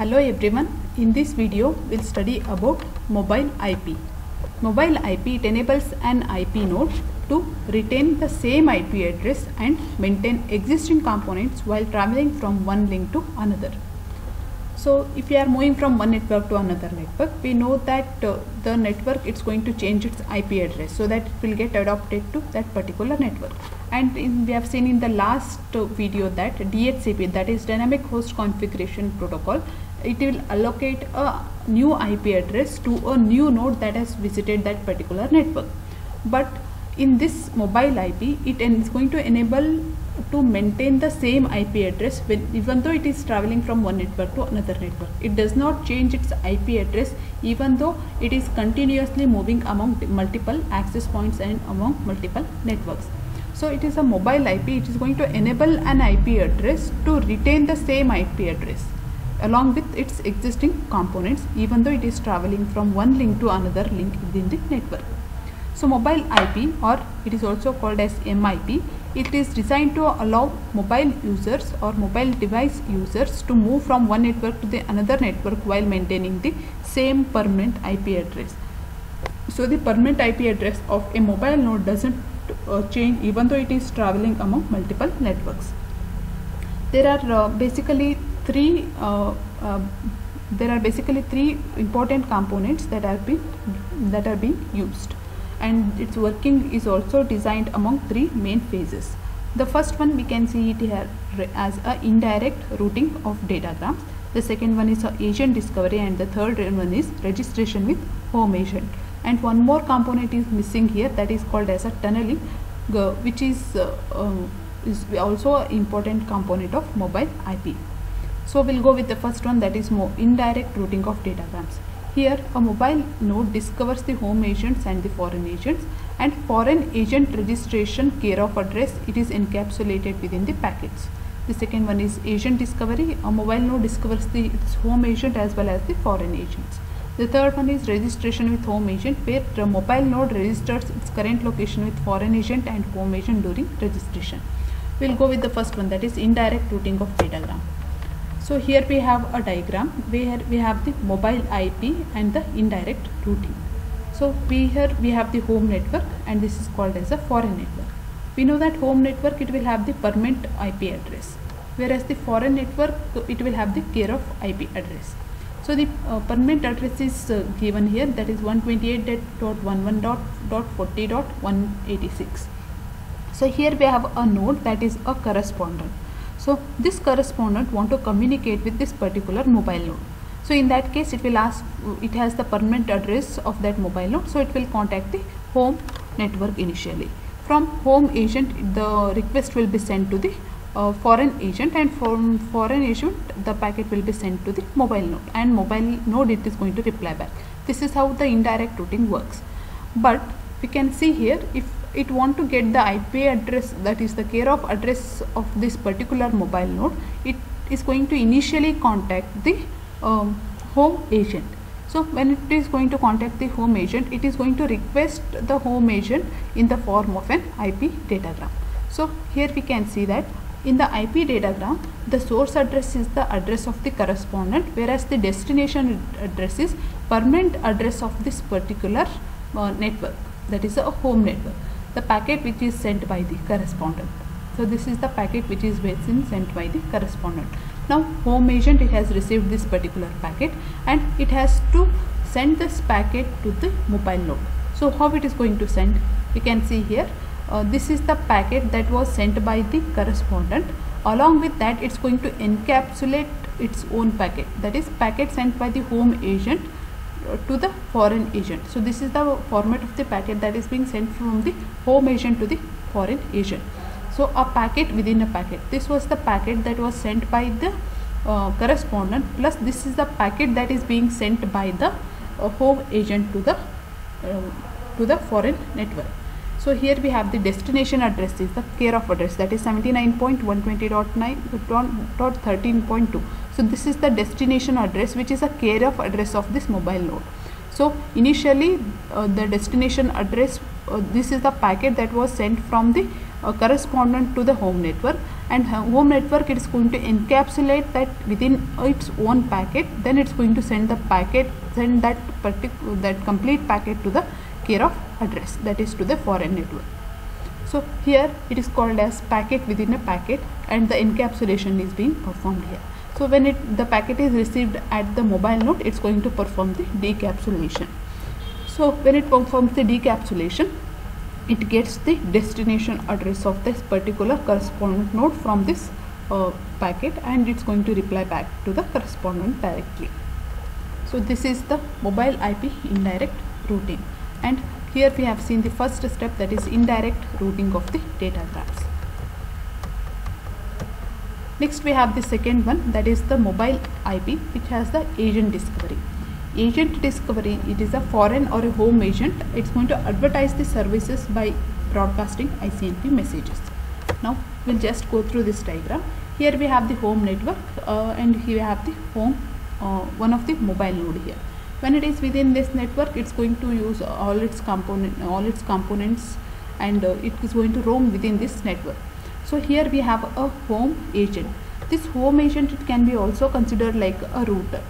Hello everyone, in this video we'll study about mobile IP. Mobile IP, it enables an IP node to retain the same IP address and maintain existing components while traveling from one link to another. So if we are moving from one network to another network, we know that the network it's going to change its IP address so that it will get adopted to that particular network. And we have seen in the last video that DHCP, that is Dynamic Host Configuration Protocol, it will allocate a new IP address to a new node that has visited that particular network. But in this mobile IP, it is going to enable to maintain the same IP address even though it is traveling from one network to another network. It does not change its IP address even though it is continuously moving among multiple access points and among multiple networks. So it is a mobile IP. It is going to enable an IP address to retain the same IP address along with its existing components even though it is traveling from one link to another link within the network. So mobile IP, or it is also called as MIP, it is designed to allow mobile users or mobile device users to move from one network to the another network while maintaining the same permanent IP address. So the permanent IP address of a mobile node doesn't change even though it is traveling among multiple networks. There are basically three important components that are being used, and its working is also designed among three main phases. The first one we can see it here as a indirect routing of datagrams. The second one is agent discovery, and the third one is registration with home agent. And one more component is missing here, that is called as a tunneling, which is also an important component of mobile IP. So we'll go with the first one, that is more indirect routing of datagrams. Here a mobile node discovers the home agents and the foreign agents, and foreign agent registration care of address, it is encapsulated within the packets. The second one is agent discovery. A mobile node discovers its home agent as well as the foreign agents. The third one is registration with home agent, where the mobile node registers its current location with foreign agent and home agent during registration. We'll go with the first one, that is indirect routing of datagram. So here we have a diagram where we have the mobile IP and the indirect routing. So here we have the home network, and this is called as a foreign network. We know that home network, it will have the permanent IP address, whereas the foreign network, it will have the care of IP address. So the permanent address is given here, that is 128.11.40.186. So here we have a node that is a correspondent. So this correspondent want to communicate with this particular mobile node. So in that case, it will ask, it has the permanent address of that mobile node, so it will contact the home network initially. From home agent, the request will be sent to the foreign agent, and from foreign agent the packet will be sent to the mobile node, and mobile node it is going to reply back. This is how the indirect routing works. But we can see here, if it want to get the IP address, that is the care of address of this particular mobile node, it is going to initially contact the home agent. So when it is going to contact the home agent, it is going to request the home agent in the form of an IP datagram. So here we can see that in the IP datagram, the source address is the address of the correspondent, whereas the destination address is permanent address of this particular network, that is a home network, the packet which is sent by the correspondent. So this is the packet which is sent by the correspondent. Now home agent, it has received this particular packet, and it has to send this packet to the mobile node. So how it is going to send? We can see here, this is the packet that was sent by the correspondent. Along with that, it's going to encapsulate its own packet, that is packet sent by the home agent to the foreign agent. So this is the format of the packet that is being sent from the home agent to the foreign agent. So a packet within a packet. This was the packet that was sent by the correspondent, plus this is the packet that is being sent by the home agent to the foreign network. So here we have the destination address is the care of address, that is 79.120.9.13.2. So this is the destination address, which is a care of address of this mobile node. So initially the destination address, this is the packet that was sent from the correspondent to the home network, and home network, it is going to encapsulate that within its own packet. Then it's going to send that complete packet to the care of address, that is to the foreign network. So here it is called as packet within a packet, and the encapsulation is being performed here. So when the packet is received at the mobile node, it's going to perform the decapsulation. So when it performs the decapsulation, it gets the destination address of this particular correspondent node from this packet, and it's going to reply back to the correspondent directly. So this is the mobile IP indirect routing, and here we have seen the first step, that is indirect routing of the data graphs. Next we have the second one, that is the mobile IP, which has the agent discovery. Agent discovery, it is a foreign or a home agent. It's going to advertise the services by broadcasting ICMP messages. Now we'll just go through this diagram. Here we have the home network, and here we have the home, one of the mobile node here. When it is within this network, it's going to use all its components, and it is going to roam within this network. So here we have a home agent. This home agent, it can be also considered like a router.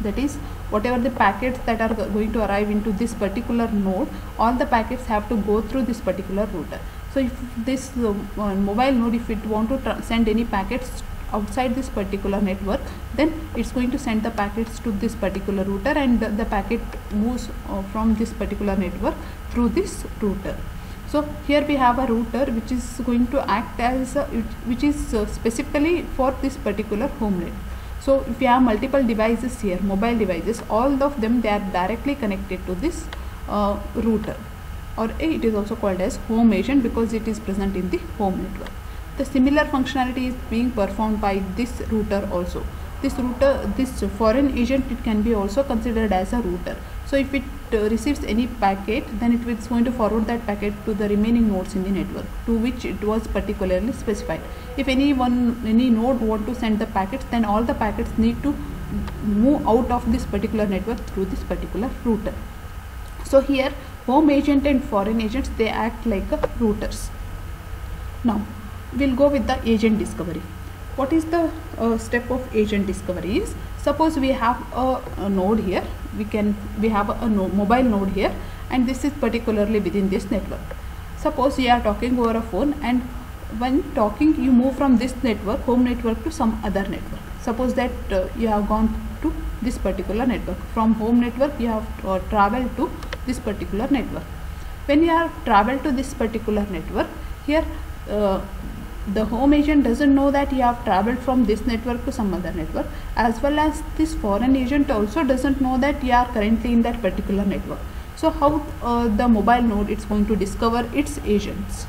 That is, whatever the packets that are going to arrive into this particular node, all the packets have to go through this particular router. So if this mobile node, if it want to send any packets outside this particular network, then it's going to send the packets to this particular router, and the packet moves from this particular network through this router. So here we have a router which is going to act as which is specifically for this particular home net. So if you have multiple devices here, mobile devices, all of them, they are directly connected to this router, or it is also called as home agent because it is present in the home network. The similar functionality is being performed by this router also. This router, this foreign agent, it can be also considered as a router. So if it receives any packet, then it is going to forward that packet to the remaining nodes in the network to which it was particularly specified. If any node want to send the packets, then all the packets need to move out of this particular network through this particular router. So here home agent and foreign agents, they act like routers. Now we'll go with the agent discovery. What is the step of agent discovery is, suppose we have a node here, we have a mobile node here, and this is particularly within this network. Suppose you are talking over a phone, and when talking you move from this network, home network, to some other network. Suppose that you have gone to this particular network. From home network you have traveled to this particular network. When you have traveled to this particular network, here the home agent doesn't know that you have traveled from this network to some other network, as well as this foreign agent also doesn't know that you are currently in that particular network. So how the mobile node is going to discover its agents?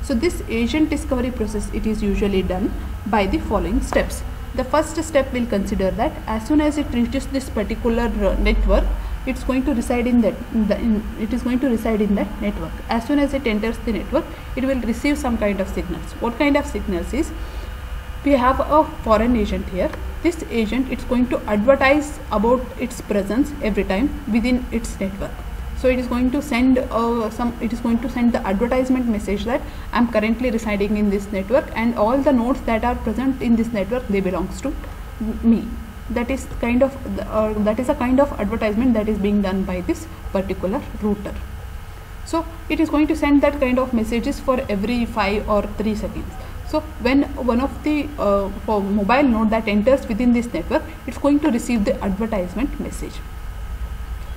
So this agent discovery process, it is usually done by the following steps. The first step will consider that as soon as it reaches this particular network, it's going to reside in that network. As soon as it enters the network, it will receive some kind of signals. What kind of signals is, we have a foreign agent here. This agent, it's going to advertise about its presence every time within its network. So it is going to send the advertisement message that I am currently residing in this network, and all the nodes that are present in this network, they belongs to me. That is a kind of advertisement that is being done by this particular router. So it is going to send that kind of messages for every 5 or 3 seconds. So when one of the mobile node that enters within this network, it's going to receive the advertisement message.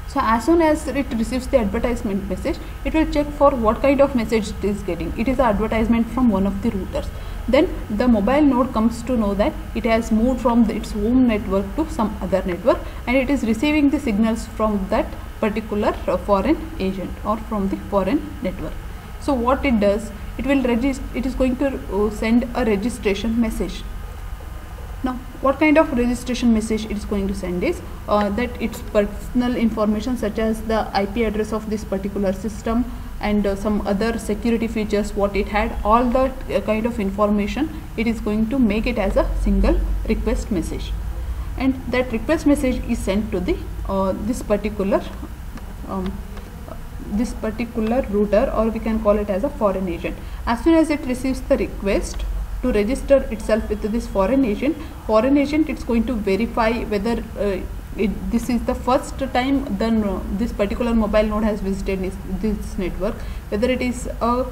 So as soon as it receives the advertisement message, it will check for what kind of message it is getting. It is an advertisement from one of the routers. Then the mobile node comes to know that it has moved from its home network to some other network, and it is receiving the signals from that particular foreign agent or from the foreign network. So what it does, it is going to send a registration message. Now what kind of registration message it is going to send is that its personal information, such as the IP address of this particular system and some other security features what it had, all that kind of information, it is going to make it as a single request message, and that request message is sent to the this particular router, or we can call it as a foreign agent. As soon as it receives the request to to register itself with this foreign agent, it's going to verify whether this is the first time then this particular mobile node has visited this network, whether it is a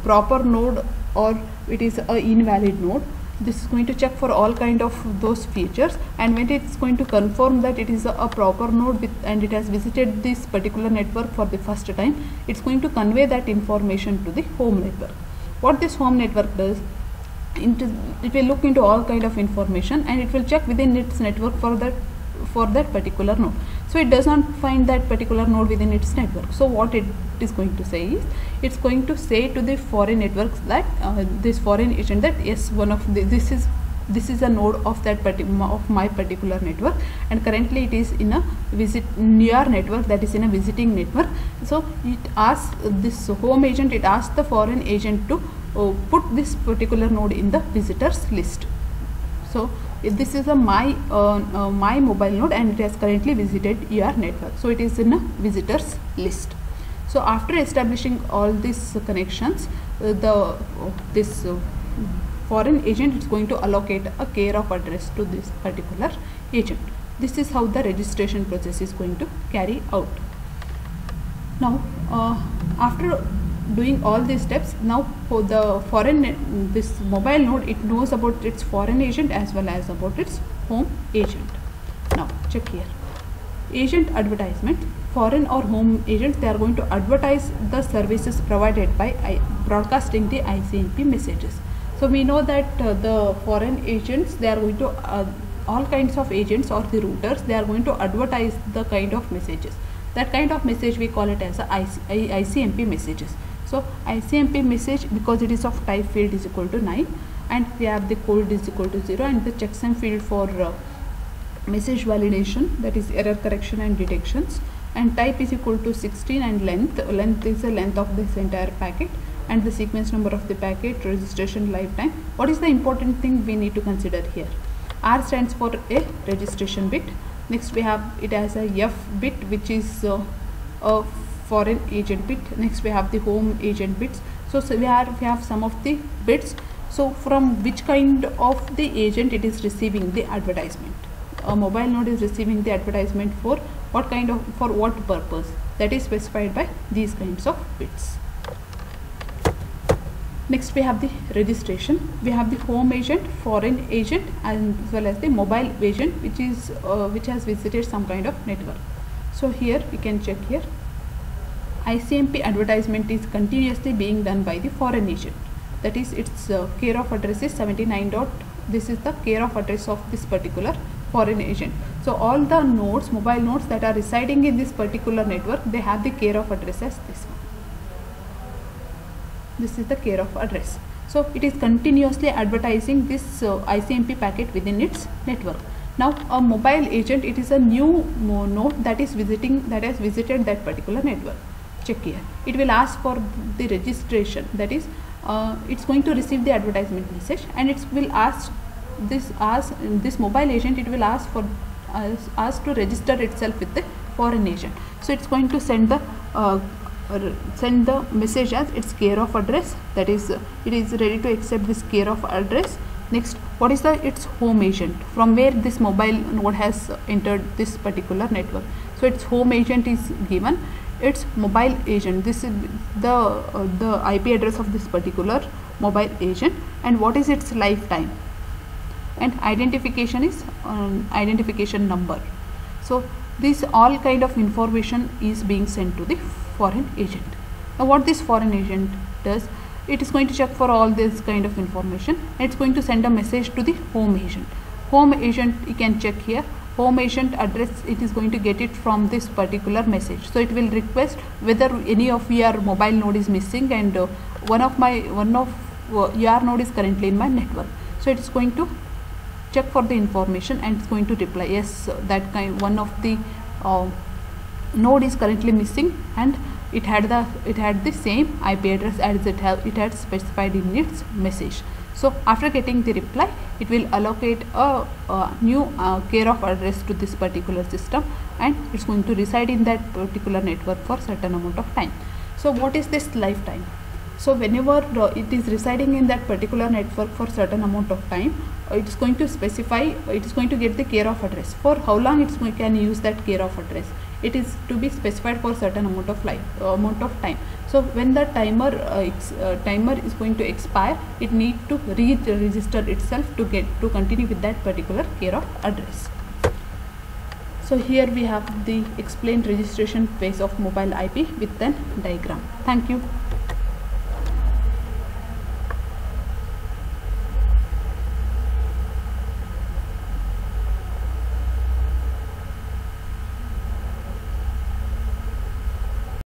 proper node or it is a invalid node. This is going to check for all kind of those features, and when it's going to confirm that it is a proper node and it has visited this particular network for the first time, it's going to convey that information to the home network. What this home network does, it will look into all kind of information and it will check within its network for that particular node. So it does not find that particular node within its network. So what it is going to say is, it's going to say to the foreign networks that this foreign agent that yes, this is a node of that of my particular network, and currently it is in a your network, that is in a visiting network. So it asks this home agent, it asks the foreign agent to put this particular node in the visitors list. So if this is a my mobile node and it has currently visited your network, so it is in a visitors list. So after establishing all these connections, this foreign agent is going to allocate a care of address to this particular agent. This is how the registration process is going to carry out. Now after doing all these steps, now for the this mobile node, it knows about its foreign agent as well as about its home agent. Now check here, agent advertisement. Foreign or home agents, they are going to advertise the services provided by broadcasting the ICMP messages. So we know that the foreign agents, they are going to all kinds of agents or the routers, they are going to advertise the kind of messages. That kind of message we call it as a ICMP messages. So ICMP message, because it is of type field is equal to 9 and we have the code is equal to 0 and the checksum field for message validation, that is error correction and detections, and type is equal to 16 and length is the length of this entire packet, and the sequence number of the packet, registration lifetime. What is the important thing we need to consider here? R stands for a registration bit. Next we have it as a F bit, which is a foreign agent bit. Next we have the home agent bits. So we have some of the bits. So from which kind of the agent it is receiving the advertisement? A mobile node is receiving the advertisement for what kind of, for what purpose, that is specified by these kinds of bits. Next we have the registration. We have the home agent, foreign agent, as well as the mobile agent, which has visited some kind of network. So here we can check here, ICMP advertisement is continuously being done by the foreign agent, that is its care of address is 79. This is the care of address of this particular foreign agent. So all the nodes, mobile nodes that are residing in this particular network, they have the care of address as this one. This is the care of address. So it is continuously advertising this ICMP packet within its network. Now a mobile agent, it is a new node that is visited that particular network. Check here, it will ask for the registration, that is it's going to receive the advertisement message and it will ask this mobile agent, it will ask to register itself with the foreign agent. So it's going to send the message as its care of address, that is it is ready to accept this care of address. Next, what is its home agent, from where this mobile node has entered this particular network. So its home agent is given, its mobile agent, this is the IP address of this particular mobile agent, and what is its lifetime, and identification is identification number. So this all kind of information is being sent to the foreign agent. Now what this foreign agent does, it is going to check for all this kind of information and it's going to send a message to the home agent. Home agent, you can check here, home agent address, it is going to get it from this particular message. So it will request whether any of your mobile node is missing and one of your node is currently in my network. So it is going to check for the information and it's going to reply yes, that kind, one of the node is currently missing and it had the same IP address as it had specified in its message. So after getting the reply, it will allocate a new care of address to this particular system and it's going to reside in that particular network for certain amount of time. So what is this lifetime? So whenever it is residing in that particular network for certain amount of time, it is going to specify, it is going to get the care of address. For how long it can use that care of address, it is to be specified for certain amount of time. So when the timer is going to expire, it need to re-register itself to continue with that particular care of address. So here we have the explained registration phase of mobile IP with an diagram. Thank you.